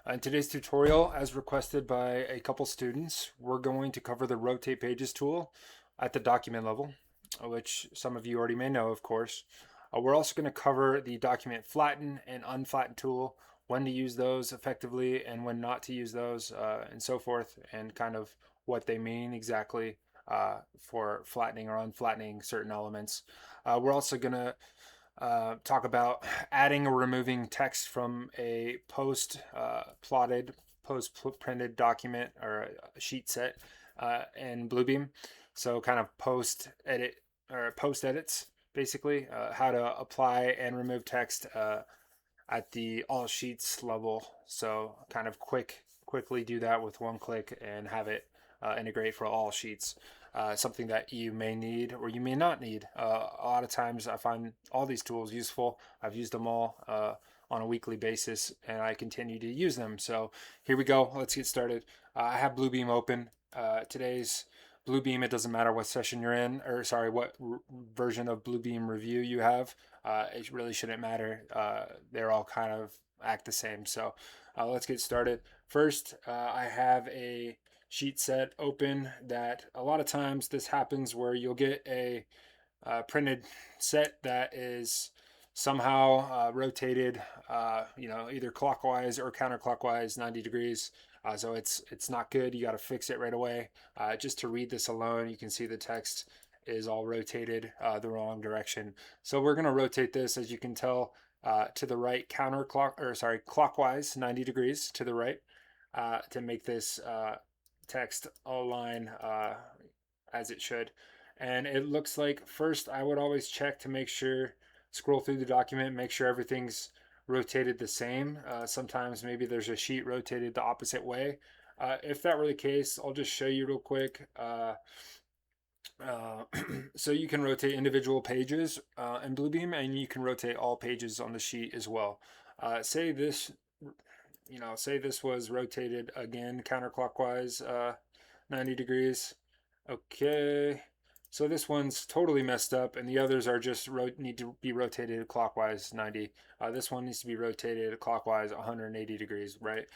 In today's tutorial, as requested by a couple students, we're going to cover the Rotate Pages tool at the document level, which some of you already may know, of course. We're also going to cover the document Flatten and Unflatten tool, when to use those effectively and when not to use those, and so forth, and kind of what they mean exactly for flattening or unflattening certain elements. We're also going to talk about adding or removing text from a post printed document or a sheet set in Bluebeam. So kind of post edit or post edits, basically, how to apply and remove text at the all sheets level. So kind of quickly do that with one click and have it integrate for all sheets. Something that you may need or you may not need. A lot of times I find all these tools useful. I've used them all on a weekly basis and I continue to use them. So here we go. Let's get started. I have Bluebeam open. Today's Bluebeam, it doesn't matter what session you're in, or sorry, what version of Bluebeam review you have. It really shouldn't matter. They're all kind of act the same. So let's get started. First, I have a sheet set open that a lot of times this happens where you'll get a printed set that is somehow rotated, either clockwise or counterclockwise 90 degrees. So it's not good. You got to fix it right away. Just to read this alone, you can see the text is all rotated the wrong direction. So we're going to rotate this, as you can tell, to the right clockwise 90 degrees to the right to make this text align as it should. And it looks like first I would always check to make sure, scroll through the document, make sure everything's rotated the same. Sometimes maybe there's a sheet rotated the opposite way. If that were the case, I'll just show you real quick. So you can rotate individual pages in Bluebeam, and you can rotate all pages on the sheet as well. Say this was rotated again counterclockwise 90 degrees. Okay, so this one's totally messed up and the others are just need to be rotated clockwise 90. This one needs to be rotated clockwise 180 degrees, right?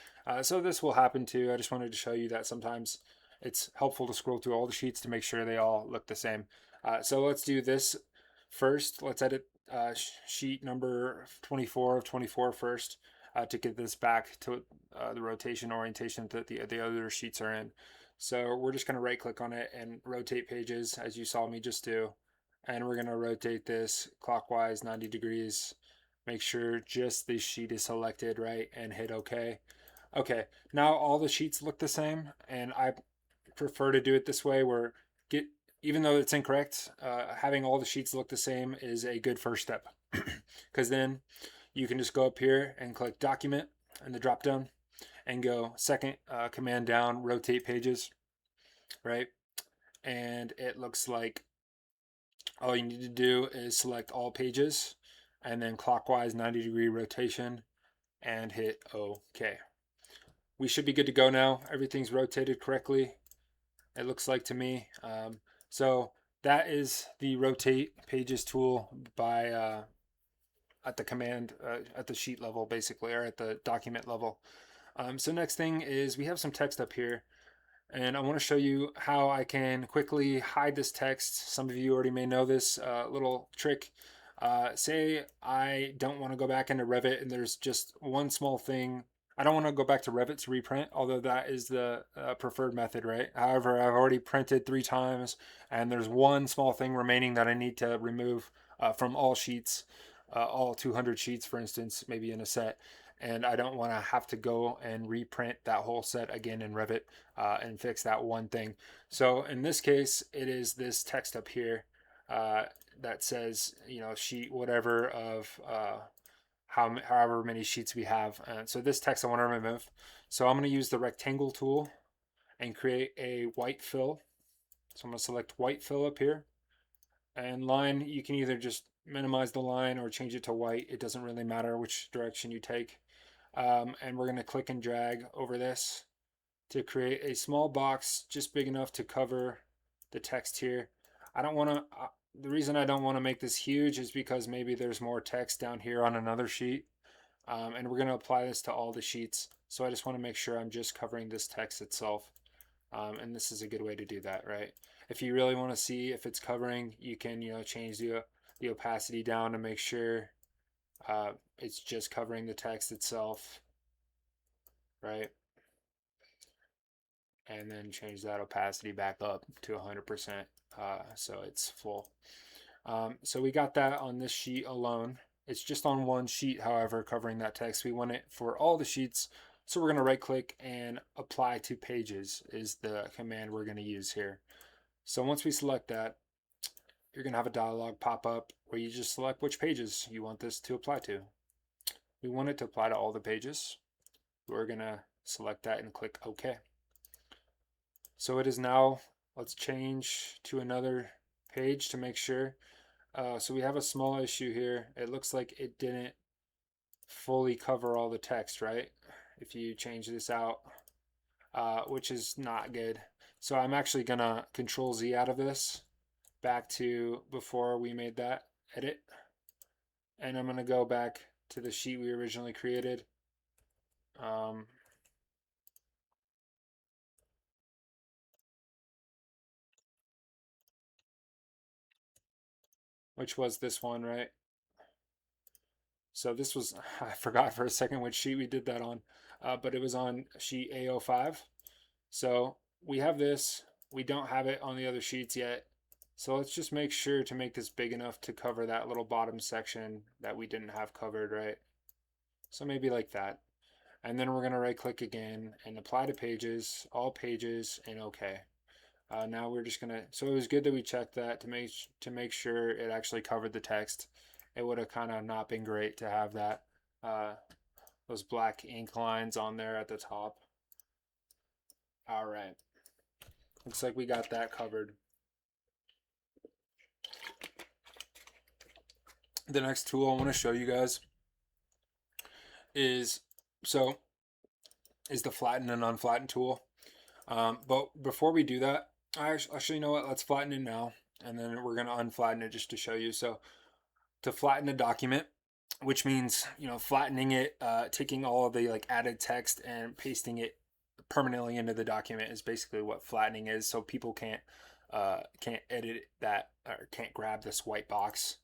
So this will happen too. I just wanted to show you that sometimes it's helpful to scroll through all the sheets to make sure they all look the same. So let's do this first. Let's edit sheet number 24 of 24 first. To get this back to the rotation orientation that the other sheets are in. So we're just going to right click on it and rotate pages, as you saw me just do. And we're going to rotate this clockwise 90 degrees. Make sure just this sheet is selected, right? And hit OK. Okay, now all the sheets look the same. And I prefer to do it this way where even though it's incorrect, having all the sheets look the same is a good first step. Because then you can just go up here and click document in the drop down and go second command down, rotate pages, right? And it looks like all you need to do is select all pages and then clockwise 90-degree rotation and hit OK. We should be good to go now. Everything's rotated correctly, it looks like to me. So that is the rotate pages tool by at the command, at the sheet level, basically, or at the document level. So next thing is we have some text up here, and I want to show you how I can quickly hide this text. Some of you already may know this little trick. Say I don't want to go back into Revit and there's just one small thing. I don't want to go back to Revit to reprint, although that is the preferred method, right? However, I've already printed 3 times and there's one small thing remaining that I need to remove from all sheets. All 200 sheets, for instance, maybe in a set, and I don't want to have to go and reprint that whole set again in Revit and fix that one thing. So in this case, it is this text up here that says, sheet whatever of however many sheets we have. So this text I want to remove. So I'm going to use the rectangle tool and create a white fill. So I'm going to select white fill up here. And line, you can either just minimize the line or change it to white. It doesn't really matter which direction you take. And we're going to click and drag over this to create a small box just big enough to cover the text here. I don't want to, the reason I don't want to make this huge is because maybe there's more text down here on another sheet. And we're going to apply this to all the sheets. So I just want to make sure I'm just covering this text itself. And this is a good way to do that, right? If you really want to see if it's covering, you can, change the opacity down to make sure it's just covering the text itself, right? And then change that opacity back up to 100%, so it's full. So we got that on this sheet alone. It's just on one sheet, however, covering that text. We want it for all the sheets. So we're going to right click and apply to pages is the command we're going to use here. So once we select that, you're going to have a dialog pop up where you just select which pages you want this to apply to. We want it to apply to all the pages. We're going to select that and click OK. So it is now, let's change to another page to make sure. So we have a small issue here. It looks like it didn't fully cover all the text, right? If you change this out, which is not good. So I'm actually gonna Control Z out of this back to before we made that edit. And I'm gonna go back to the sheet we originally created. Which was this one, right? So this was, I forgot for a second which sheet we did that on, but it was on sheet A05. So we have this, we don't have it on the other sheets yet. So let's just make sure to make this big enough to cover that little bottom section that we didn't have covered, right? So maybe like that. And then we're gonna right click again and apply to pages, all pages, and okay. Now we're just gonna, so it was good that we checked that to make sure it actually covered the text. It would have kind of not been great to have that, those black ink lines on there at the top. All right, looks like we got that covered. The next tool I want to show you guys is the flatten and unflatten tool. But before we do that, actually, you know what? Let's flatten it now, and then we're gonna unflatten it just to show you. So to flatten a document, which means flattening it, taking all of the like added text and pasting it permanently into the document is basically what flattening is. So people can't edit that or can't grab this white box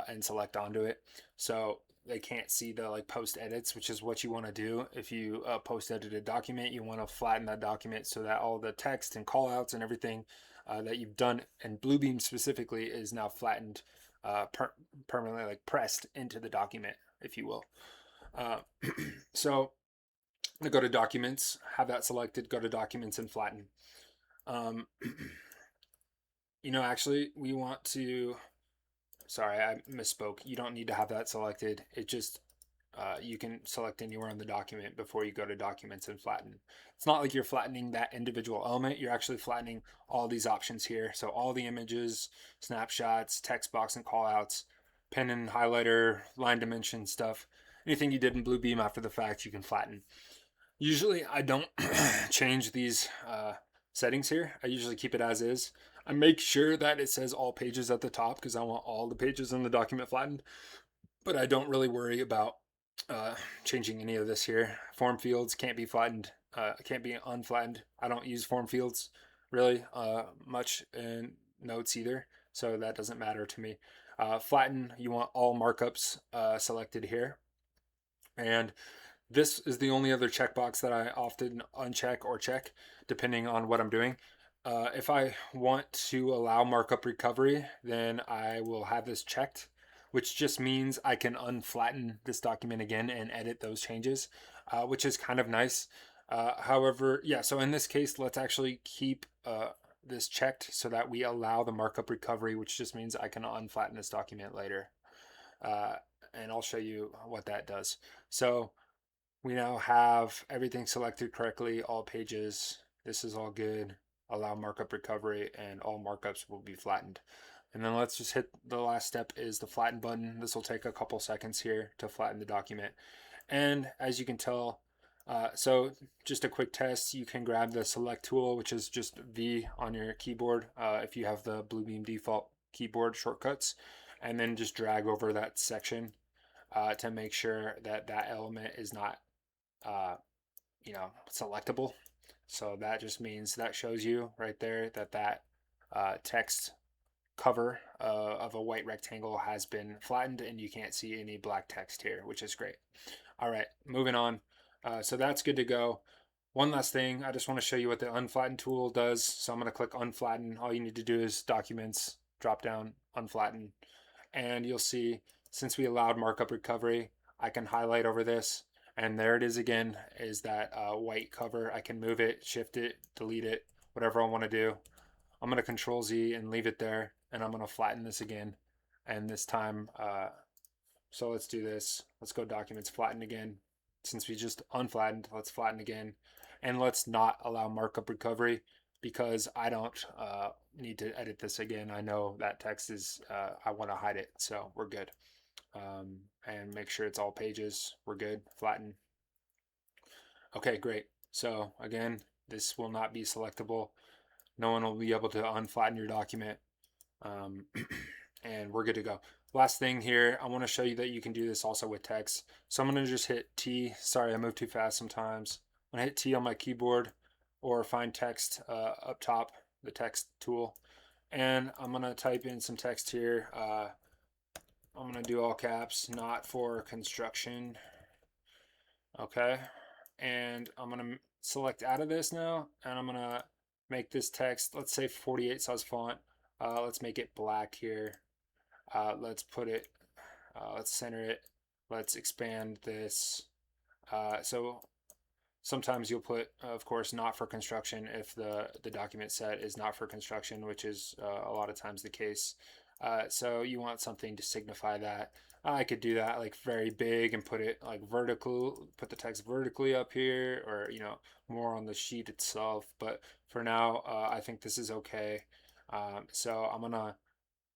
and select onto it. So they can't see the like post edits, which is what you want to do. If you post edit a document, you want to flatten that document so that all the text and callouts and everything that you've done, and Bluebeam specifically, is now flattened, permanently, like pressed into the document, if you will. So I'm gonna go to documents, have that selected, go to documents and flatten. Actually we want to, sorry, I misspoke. You don't need to have that selected. It just, you can select anywhere on the document before you go to documents and flatten. It's not like you're flattening that individual element. You're actually flattening all these options here. So all the images, snapshots, text box and callouts, pen and highlighter, line dimension stuff. Anything you did in Bluebeam after the fact, you can flatten. Usually I don't change these settings here. I usually keep it as is. I make sure that it says all pages at the top because I want all the pages in the document flattened, but I don't really worry about changing any of this here. Form fields can't be flattened, can't be unflattened. I don't use form fields really much in notes either, so that doesn't matter to me. Flatten, you want all markups selected here. And this is the only other checkbox that I often uncheck or check depending on what I'm doing. If I want to allow markup recovery, then I will have this checked, which just means I can unflatten this document again and edit those changes, which is kind of nice. However, yeah, so in this case, let's actually keep this checked so that we allow the markup recovery, which just means I can unflatten this document later. And I'll show you what that does. So we now have everything selected correctly, all pages. This is all good. Allow markup recovery, and all markups will be flattened. And then let's just hit the last step, is the flatten button. This will take a couple seconds here to flatten the document. And as you can tell, so just a quick test, you can grab the select tool, which is just V on your keyboard if you have the Bluebeam default keyboard shortcuts, and then just drag over that section. to make sure that that element is not, selectable. So that just means that shows you right there that that text cover of a white rectangle has been flattened and you can't see any black text here, which is great. All right, moving on. So that's good to go. One last thing, I just want to show you what the Unflatten tool does. So I'm going to click Unflatten. All you need to do is Documents, drop down, Unflatten. And you'll see, since we allowed markup recovery, I can highlight over this. And there it is again, is that white cover. I can move it, shift it, delete it, whatever I want to do. I'm going to Control Z and leave it there. And I'm going to flatten this again. And this time, so let's do this. Let's go Documents, Flatten again. Since we just unflattened, let's flatten again. And let's not allow markup recovery because I don't need to edit this again. I know that text is, I want to hide it, so we're good. And make sure it's all pages. We're good. Flatten. Okay, great. So again, this will not be selectable. No one will be able to unflatten your document. And we're good to go. Last thing here, I want to show you that you can do this also with text. So I'm going to just hit T. Sorry, I move too fast sometimes. I'm going to hit T on my keyboard or find text up top, the text tool. And I'm going to type in some text here. I'm going to do all caps, not for construction. Okay. And I'm going to select out of this now. And I'm going to make this text, let's say 48 size font. Let's make it black here. Let's put it, let's center it. Let's expand this. So sometimes you'll put, of course, not for construction if the document set is not for construction, which is a lot of times the case. So you want something to signify that. I could do that like very big and put it like vertical, put the text vertically up here, or more on the sheet itself. But for now, I think this is okay. So I'm gonna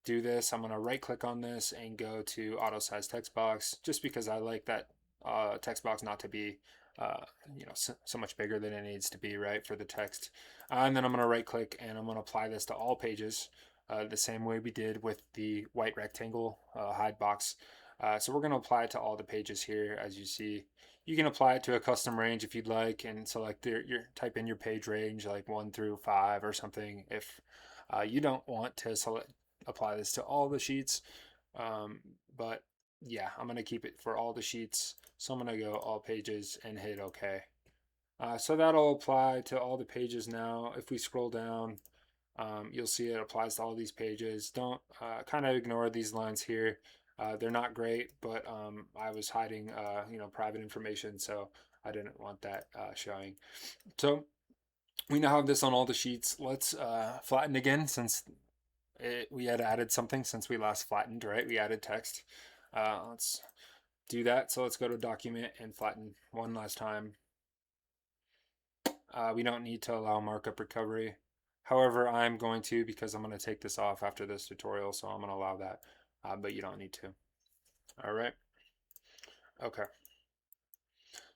do this. I'm gonna right click on this and go to auto size text box, just because I like that text box not to be so much bigger than it needs to be, right, for the text. And then I'm gonna right click and I'm gonna apply this to all pages, the same way we did with the white rectangle hide box. So we're gonna apply it to all the pages here. As you see, you can apply it to a custom range if you'd like, and select your type in your page range like 1 through 5 or something if you don't want to apply this to all the sheets. But yeah, I'm gonna keep it for all the sheets. So I'm gonna go all pages and hit OK. So that'll apply to all the pages now. If we scroll down, you'll see it applies to all these pages. Don't kind of ignore these lines here. They're not great, but I was hiding private information, so I didn't want that showing. So we now have this on all the sheets. Let's flatten again, since we had added something since we last flattened, right? We added text. Let's do that. So let's go to Document and Flatten one last time. We don't need to allow markup recovery. However, I'm going to, because I'm going to take this off after this tutorial, so I'm going to allow that, but you don't need to. All right. Okay.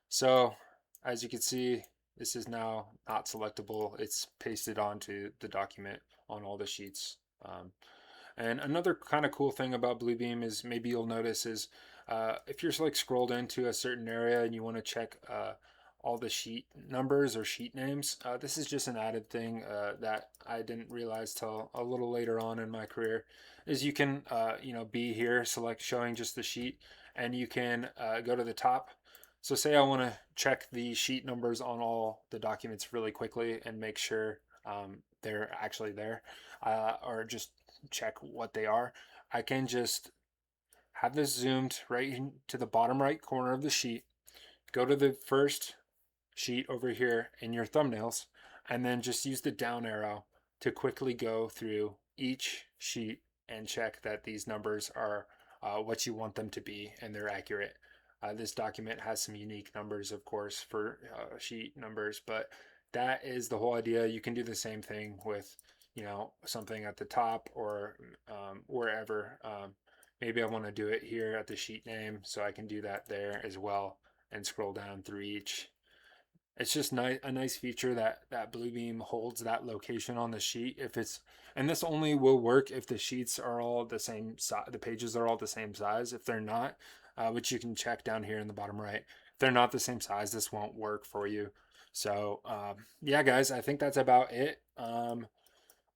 So as you can see, this is now not selectable. It's pasted onto the document on all the sheets. And another kind of cool thing about Bluebeam is, maybe you'll notice, is if you're like scrolled into a certain area and you want to check all the sheet numbers or sheet names, this is just an added thing that I didn't realize till a little later on in my career, is you can be here, select showing just the sheet, and you can go to the top. So say I want to check the sheet numbers on all the documents really quickly and make sure they're actually there, or just check what they are. I can just have this zoomed right to the bottom right corner of the sheet, go to the first sheet over here in your thumbnails, and then just use the down arrow to quickly go through each sheet and check that these numbers are what you want them to be and they're accurate. This document has some unique numbers, of course, for sheet numbers, but that is the whole idea. You can do the same thing with something at the top or wherever. Maybe I want to do it here at the sheet name, so I can do that there as well and scroll down through each. It's just a nice feature that Bluebeam holds that location on the sheet. And this only will work if the sheets are all the same size, the pages are all the same size. If they're not, which you can check down here in the bottom right. If they're not the same size, this won't work for you. So yeah, guys, I think that's about it.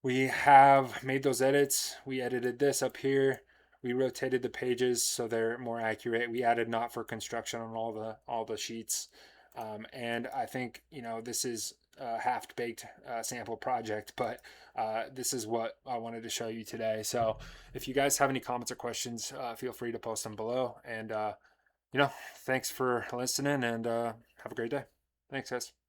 We have made those edits. We edited this up here. We rotated the pages so they're more accurate. We added not for construction on all the sheets. And I think, you know, this is a half-baked sample project, but this is what I wanted to show you today. So if you guys have any comments or questions, feel free to post them below. And, you know, thanks for listening, and have a great day. Thanks, guys.